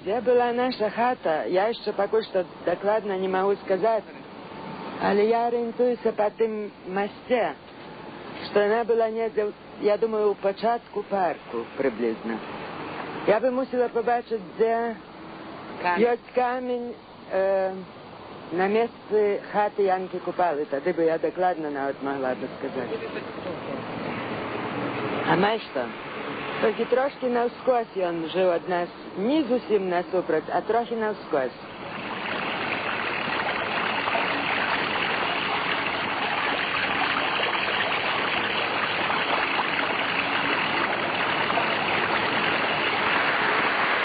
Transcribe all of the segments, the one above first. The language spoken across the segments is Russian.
Где была наша хата, я еще пока что докладно не могу сказать. Але я ориентуюся по тим масте, что она была недзе, я думаю, у початку парку приблизно. Я бы мусила побачить, где есть камень на месте хаты Янки Купалы. Тогда бы я докладно навіть могла бы сказать. А знаешь что? Только трошки навскось он жил от нас. Не зовсім насупроть, а трохи навскось.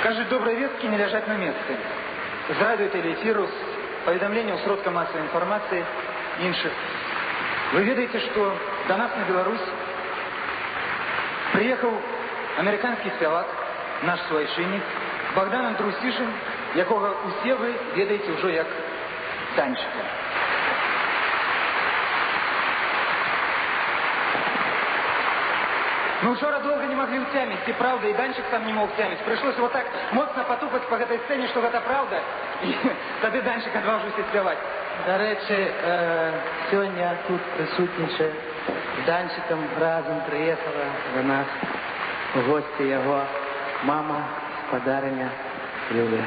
Кажуть, добрые вестки не лежать на месте. Зрадует или эфирус, поведомление у сродка массовой информации, інших. Вы ведаете, что до нас на Беларусь приехал американский спевак, наш свайшинник, Богдан Андрусишин, якого усе ви ведаете уже як Данчика. Мы вчера долго не могли утямить, и правда, и Данчик сам не мог утямить. Пришлось вот так моцно потупать по этой сцене, что это правда, и тогда Данчик отважился спевать. До речі, сьогодні тут присутніше з Данчиком разом приїхала до нас в гості його мама з подарення Юлія.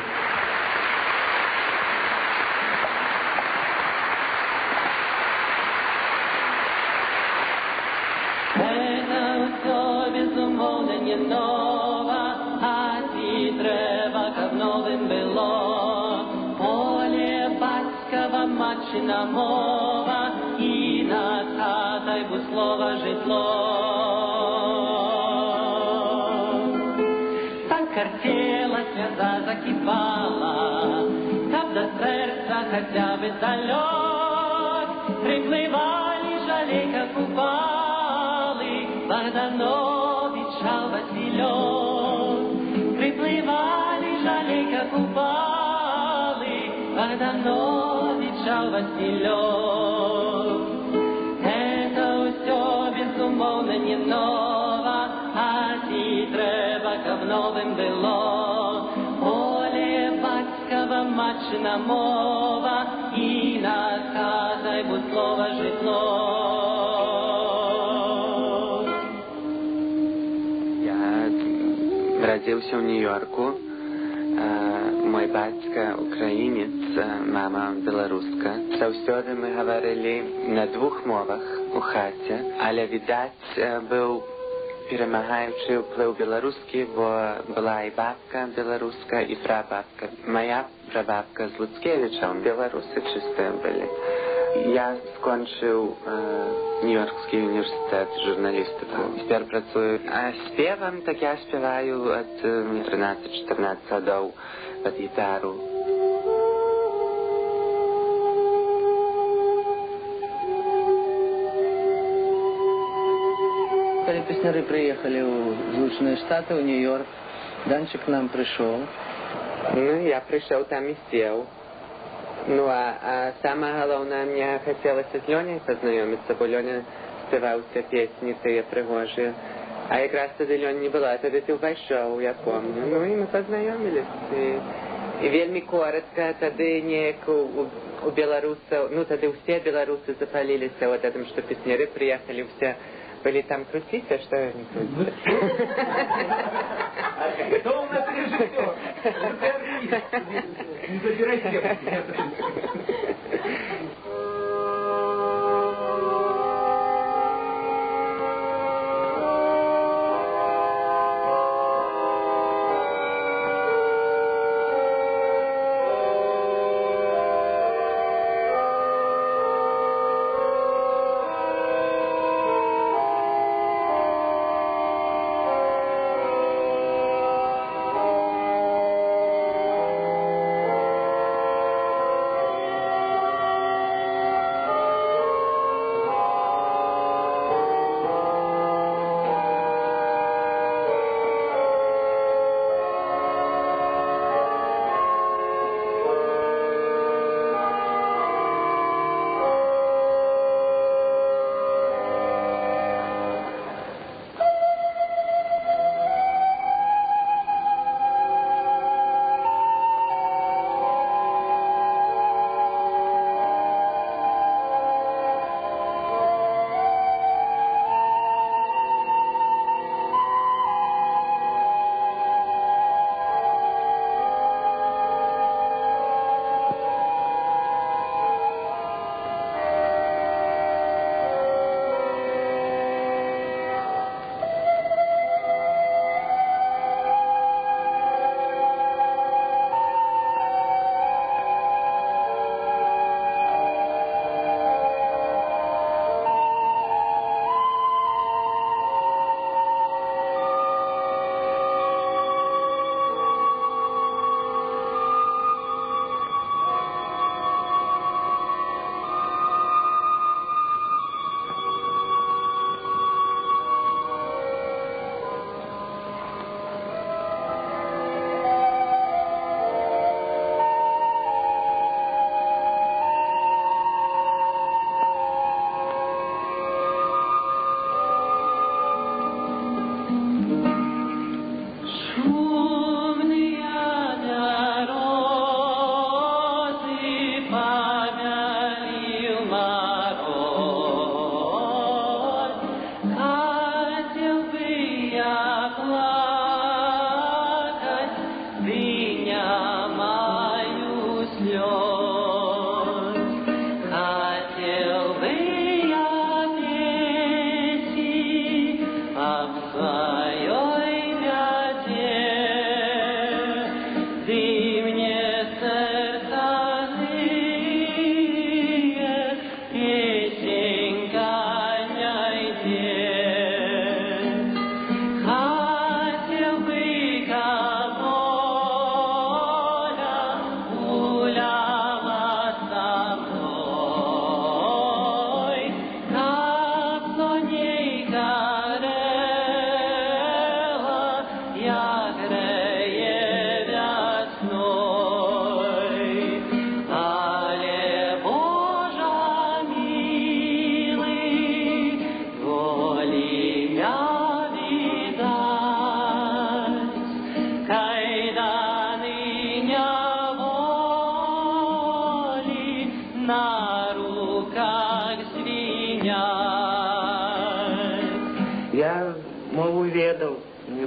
Это все безумовно не ново, а ті треба, как новим было. Поле батькова матчина мова, і над хатой буслова житло. Так картела, сльоза закипала, каб до сердца хотя бы далек, приплывали жалейка купали, Богданович, Шал Василек. Приплывали жалейка купали, Богданович, Шал Василек. Это все безумовно не ново, а ті треба, каб новим было. Поле батькова матчина мова, і над хатой буслова житло. Родился в Нью-Йорку. Мой батька українець, мама білоруська. Заўсёды ми говорили на двох мовах у хаті, але, відаць, був перемагаючий вплив білоруський, бо була і бабка білоруська, і прабабка. Моя прабабка з Луцкевича, білоруси чисто були. Я скончив Нью-Йоркский университет журналистику. Теперь працюю. А спевом, так я спеваю от 13-14 годов под гитару. Когда песняры приехали в Злучные Штаты, в Нью-Йорк, Данчик к нам пришел. Ну, я пришел там и сел. Ну, а самое главное, мне хотелось с Леней познакомиться, бо Леня спевал все песни, тые пригожие. А якраз тогда Лёня не была, тогда ты вошел, я помню. Ну, и мы познакомились. И вельми коротко, тогда неяк у белорусов, ну, тогда все белорусы запалились вот этим, что песняры приехали, все были там крутить, а что не крутить? Кто у нас режиссер? Не забирай тему.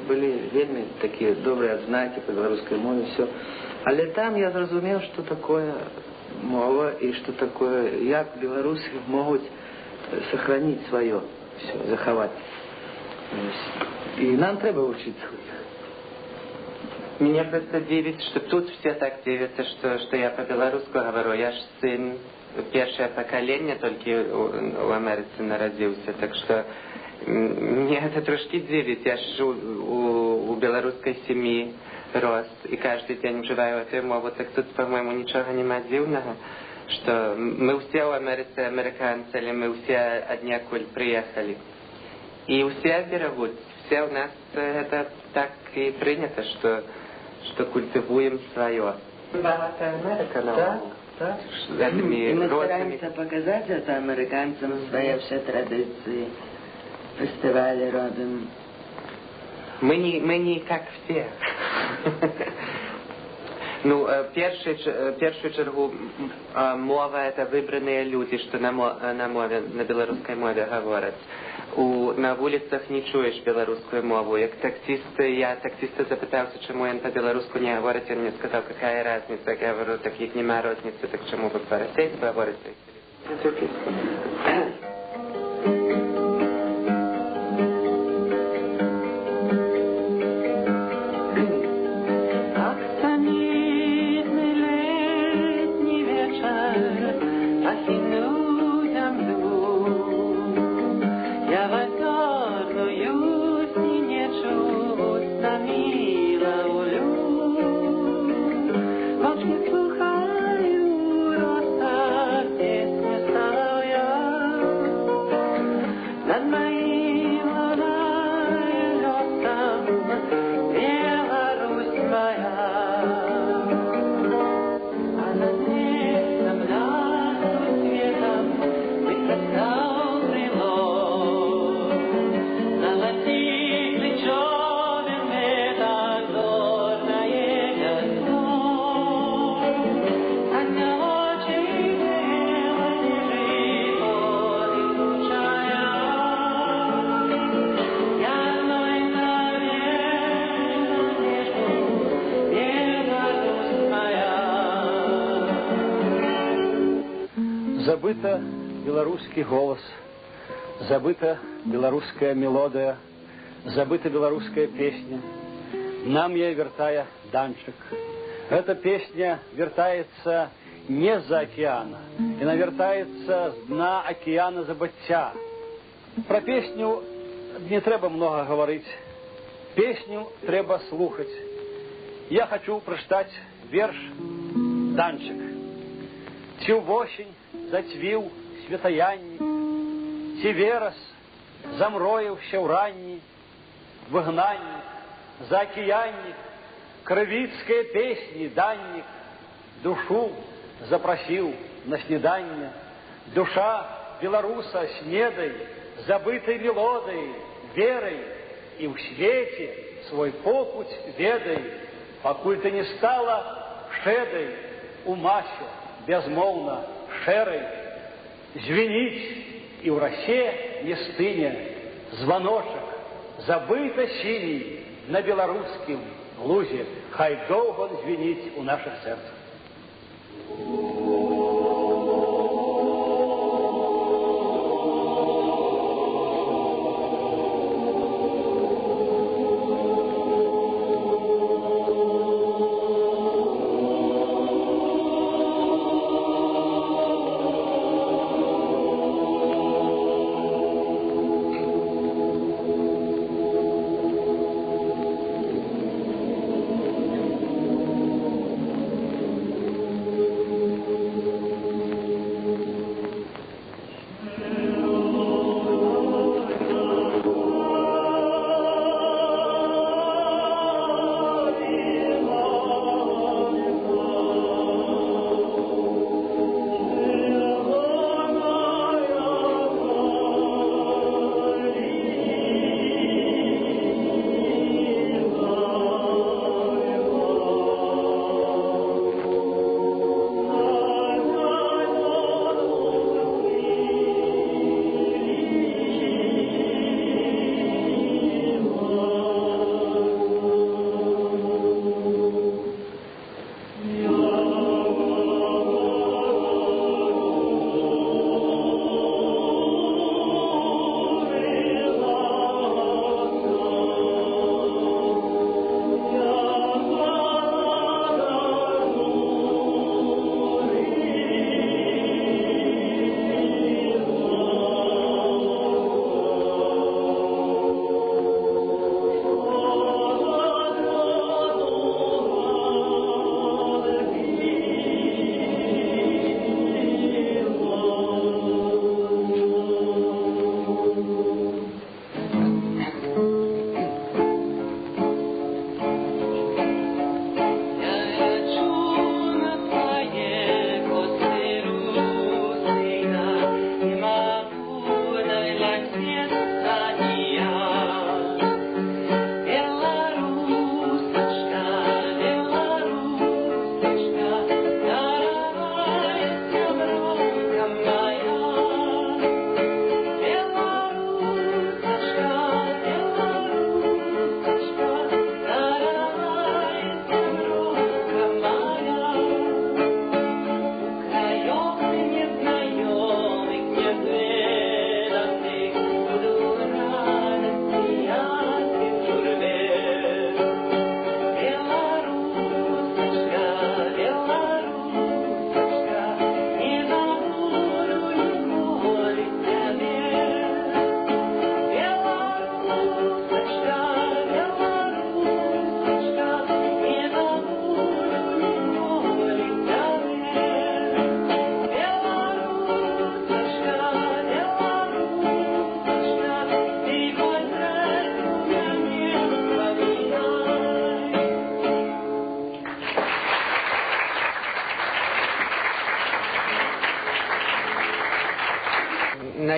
были вельми такие добрые адзнаки по белорусской мове, все. Але там я зрозумел, что такое мова и что такое, як белорусы могут сохранить свое, все, заховать. И нам треба учиться. Меня просто дивит, что тут все так дивятся, что я по-белорусски говорю. Я ж сын первое поколение только в Америке народился, так что меня это трошки дивит. Я ж у белорусской семьи рос и каждый день вживаю эту мову, так тут, по-моему, ничего нема дивного, что мы все в Америке американцы, или мы все однякуль приехали. И все берегут, все у нас это так и принято, что культивуем свое. Богатая Америка, Да, да. И мы стараемся показать это американцам, свои все традиции. Фестивали робим. Мы не как все. Ну, першую чергу мова это выбранные люди, что на белорусской мове говорят. На улицах не чуешь белорусскую мову. Я таксиста запытался, чему он по-белорусски не говорит, он мне сказал, какая разница. Я говорю, так их нема разницы, так чему вы по-российски говорите? Забыта белорусский голос, забыта белорусская мелодия, забыта белорусская песня. Нам я вертая данчик. Эта песня вертается не за океана, она вертается с дна океана забыття. Про песню не треба много говорить, песню треба слухать. Я хочу прочитать верш «Данчик». Ці в осень зацвіў святаянні, ці верас замроіўся ўранні, выгнанні, заакіяннік, крывіцкая песні даннік, душу запросіў на снеданне, душа беларуса снедай, забытай мелодай, верай, і ў свеце свой покуть ведай, пакуль ты не стала шэдай у масе безмолвно шерой, звенить, и в росе не стыне звоночек, забыто синий на белорусском лузе, хай долго он звенить у наших сердцах.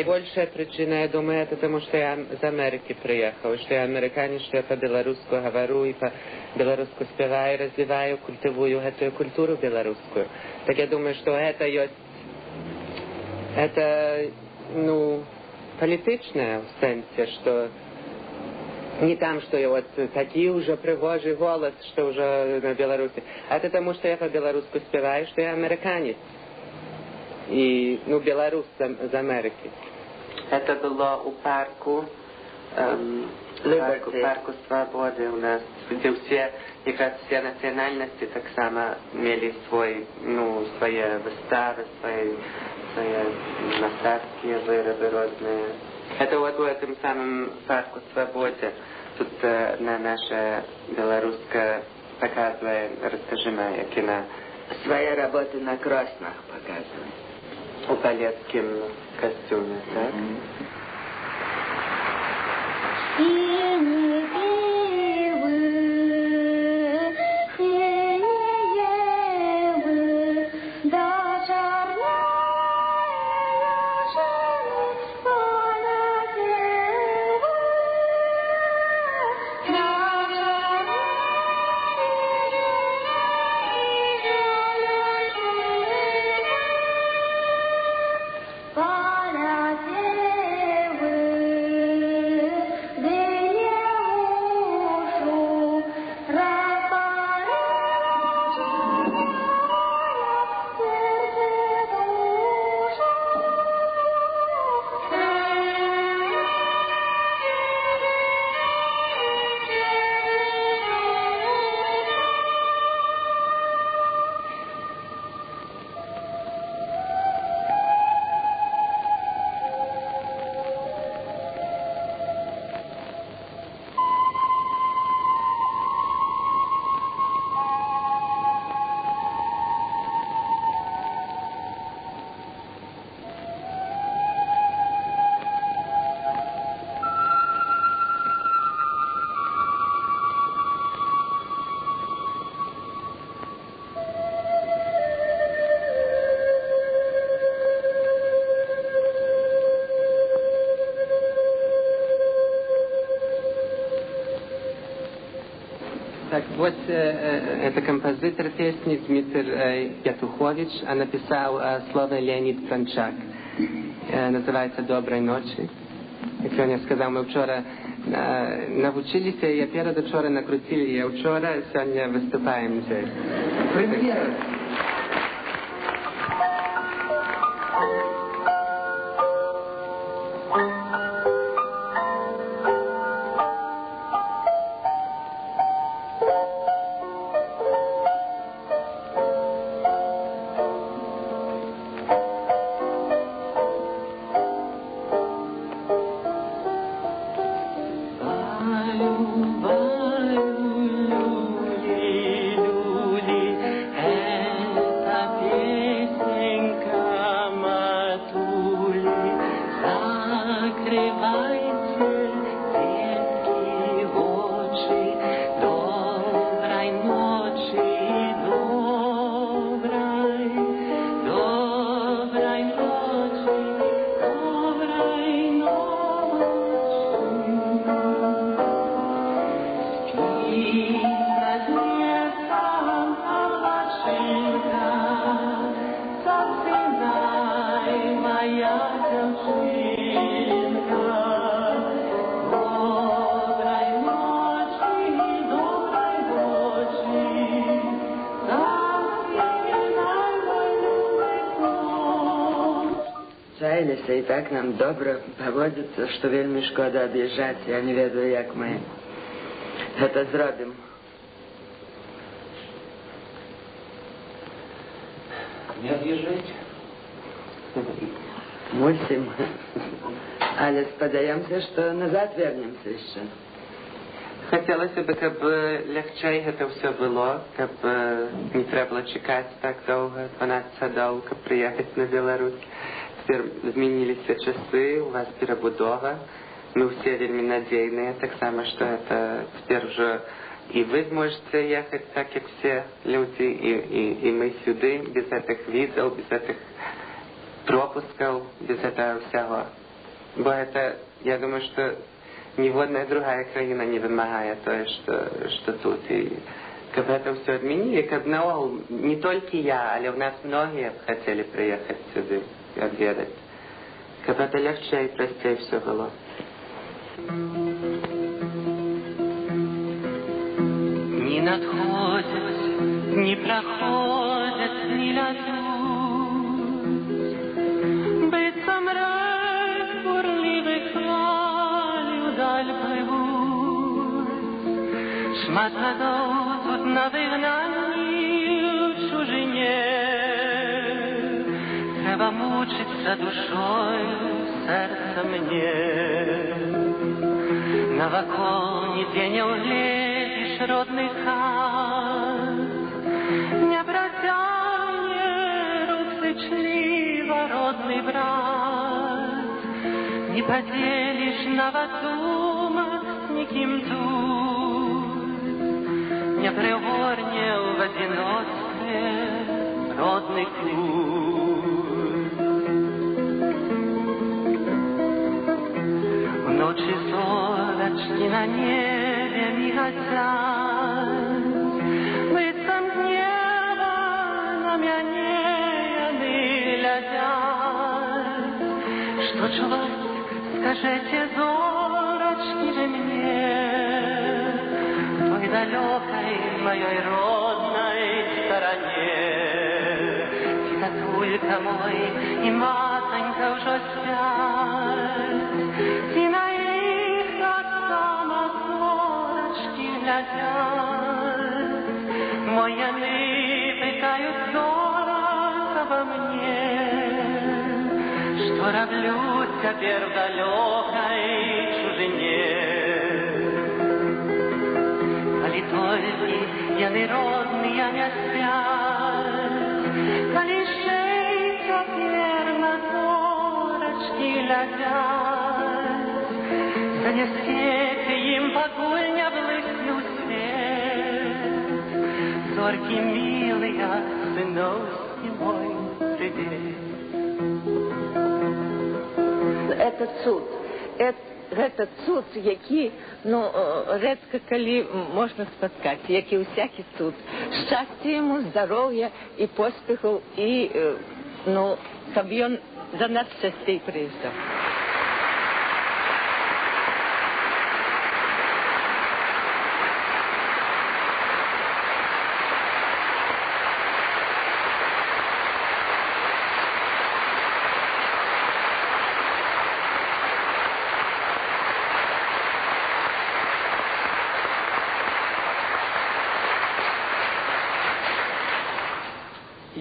Наибольшая причина, я думаю, это потому, что я из Америки приехал, что я американец, что я по-белорусски говорю и по-белорусски спеваю, развиваю, культивую эту культуру белорусскую. Так я думаю, что это есть, это, ну, политичное в сенсе, что не там, что я вот такие уже пригожий голос, что уже на Беларуси, а это потому, что я по-белорусски спеваю, что я американец. И, ну, белорус из Америки. Это было у парку Свободы у нас, где все, якраз все национальности так само имели свои выставы, свои мастерские вироби разные. Это вот в этом самом парку Свободе. Тут на наша белорусская показывает, расскажи моя кино. Свои работы на краснах показывает. В балетском костюме, так? Так вот, это композитор песни Дмитрий Петухович, а написал слово Леонид Франчак. Называется «Доброй ночи». Як сьогодні сказав, ми вчора навчилися, я перед вчора накрутили, я вчора, сьогодні виступаємо здесь. Прем'єра. Чаялися і так нам добре поводиться, що вельми шкода об'їжджати. Я не ведаю, як ми це зробимо. Не об'їжджайте. Мусим. Але сподіваємося, що назад вернемося ще. Хотелось бы, как бы легче это все было, как бы не треба было чекать так долго, 12 дол, как приехать на Беларусь. Теперь изменились все часы, у вас перебудова. Мы все вельми надеянные, так само, что это теперь уже и вы сможете ехать так, как все люди, и мы сюда, без этих визов, без этих пропусков, без этого всего. Бо это, я думаю, что ни одна другая країна не вымагает то, что тут. И как это все отменили, как не только я, але у нас многие хотели приехать сюда и отведать. Как это легче и простее все было. Не надходят, не проходят, не летут. Быццам рек бурливых хваль удаль плывут. Шмат гадоў тут на выгнанні в чужине. Треба мучиться душою, сердце мне. Навокол нигде не углядишь родных хат. Не протянет рук сычлива родный брат. Не поделишь наводумок с никим тут. Не пригорне в одиночестве родный путь. В ночи зорочки на небе миготят, быццам з неба на мяне яны глядят. Что чуваць, скажите, зорочки же мне, в той далекой моей родной стороне. Татулька мой и матонька уже спят, и на их так само зорочки глядят. Мой яны питают зорко во мне, что роблю теперь в далекой чужине. Коли только яны родные не спят, коли шей теперь на зорочки глядят, занесете им покуль не блысну свет. Зорки милые, сынов зимой сидеть. Это цуд. Гэта цуд, які, редко коли можна спаткати, як і всякий цуд. Щастя йому, здоров'я і поспіху, і, щоб він до нас частей приїжджав.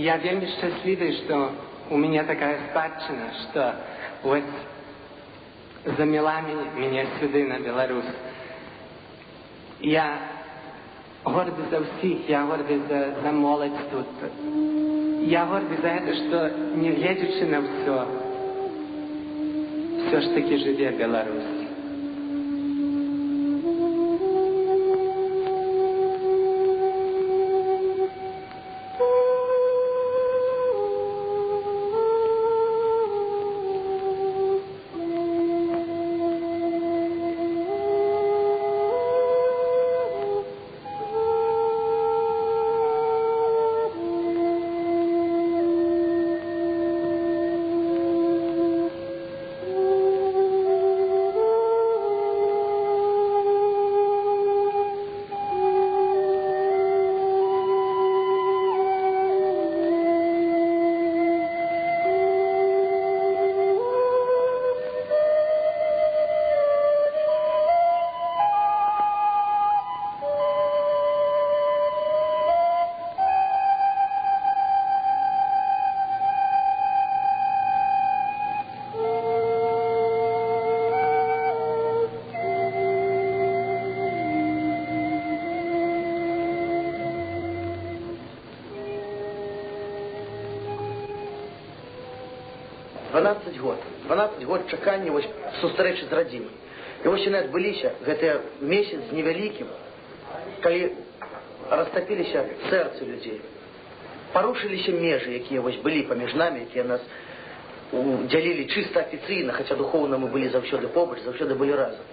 Я вельми счастливый, что у меня такая спадщина, что вот замела меня сюда, на Беларусь. Я гордый за всех, я гордый за молодь тут. Я гордый за это, что не глядячи на все ж таки живе Беларусь. Год чакання сустрэчы з радзімай. І вось яны адбыліся, гэтыя месяц з невялікім, калі растапіліся сэрцы людзей. Парушыліся межы, якія вось былі паміж намі, якія нас дзялілі чыста афіцыйна, хаця духоўна мы былі заўсёды побач, заўсёды былі разам.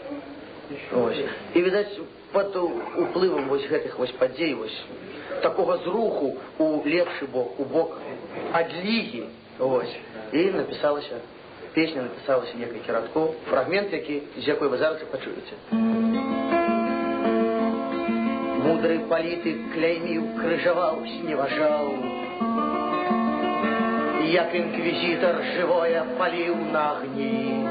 І, відаць, пад уплывам гэтых падзей, такога зруху у лепшы бок, у бок адлігі, і напісалася песня, напісалася некалькі радкоў, фрагмент, з якой вы зараз і пачуеце. Мудры палітык кляйміў, крыжаваў, сневажаў, як інквізітар жывое паліў на агні.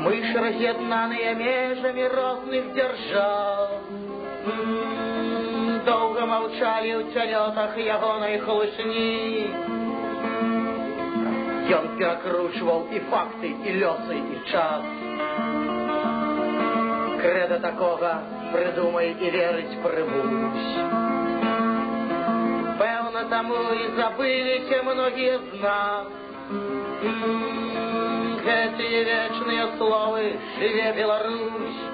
Мы ж раз'яднаныя межамі розных дзяржаў, доўга маўчалі ў цялётах ягонай хлусні. Ён перакручваў і факты, і лёсы, і час. Крэда такога прыдумай і верыць прымусь. Пэўна, таму і забыліся многія з нас гэтыя вечныя словы «Жыве Беларусь».